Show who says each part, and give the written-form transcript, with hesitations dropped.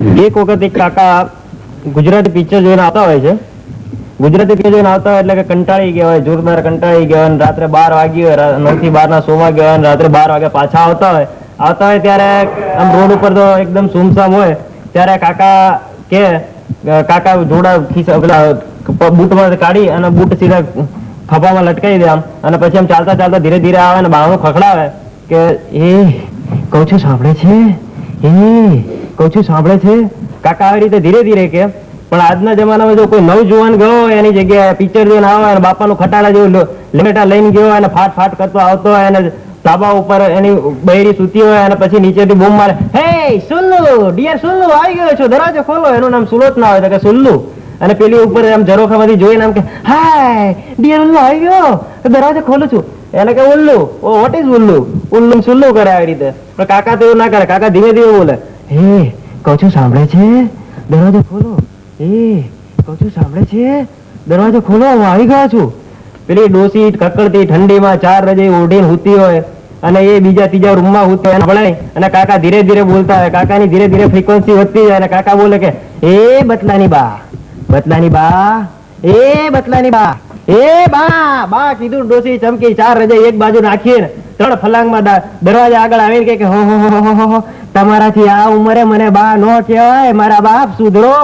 Speaker 1: એક વખત એક કાકા ગુજરાતી પિક્ચર જોઈને આવતા હોય છે. ગુજરાતી પિક્ચર જોઈને આવતા હોય એટલે કે કંટાળી ગયા હોય, જોરદાર કંટાળી ગયા હોય, રાત્રે 12 વાગી હોય, 9 થી 12 ના શોમાં ગયા હોય, રાત્રે 12 વાગે પાછા આવતા હોય ત્યારે આમ રોડ ઉપર તો એકદમ સુમસામ હોય ત્યારે કાકા કે કાકા જોડા ખિસ્સા પેલા બૂટમાં કાઢી અને બૂટ સીધા ખભામાં લટકાવી દે આમ, અને પછી આમ ચાલતા ચાલતા ધીરે ધીરે આવે અને બારણું ખખડાવે કે એ કહું છું સાંભળે છે, એ કહું છું સાંભળે છે. કાકા આવી રીતે ધીરે ધીરે કે, પણ આજના જમાનામાં જો કોઈ નવ જુવાન ગયો હોય એની જગ્યાએ પિક્ચર જોઈને આવે અને બાપાનું ખટાડા જેવું લેમેટા લઈને ગયો હોય અને ફાટ ફાટ કરતો આવતો હોય અને ધાબા ઉપર એની બૈરી સૂતી હોય અને પછી નીચેથી બૂમ મારે, હે સુલ્લુ ડિયર સુલ્લુ આવી ગયો છો, દરવાજો ખોલો. એનું નામ સુલોત ના હોય તો કે સુલ્લુ, અને પેલી ઉપર આમ ઝરોખામાંથી જોઈને આમ કે હાય ડિયર ઉલ્લુ આવી ગયો, દરવાજો ખોલું છું. એને કે ઉલ્લુ, ઓ વોટ ઇઝ ઉલ્લુ, ઉલ્લુ સુલ્લુ કરે આવી રીતે. પણ કાકા તો એવું ના કરે, કાકા ધીમે ધીમે બોલે, હે કહું છું સાંભળે છે, દરવાજો ખોલો, એ કહું છું સાંભળે છે, દરવાજો ખોલો, હું આવી ગયો છું. પેલી ડોસી કકડતી ઠંડીમાં 4 રજાઈ ઓઢીને સૂતી હોય અને એ બીજા ત્રીજા રૂમમાં સૂતી હોય ભણાય, અને કાકા ધીરે ધીરે બોલતા હોય, કાકાની ધીરે ધીરે ફ્રીક્વન્સી વધતી જાય અને કાકા બોલે કે એ બતલાની બા, બતલાની બા, એ બતલાની બા, એ બા બા કીધું. ડોસી ચમકી 4 રજાઈ એક બાજુ નાખીને 3 ફલાંગમાં દરવાજા આગળ આવીને કે હો હો હો, તમારાથી આ ઉંમરે મને બા નો કહેવાય, મારા બાપ સુધરો.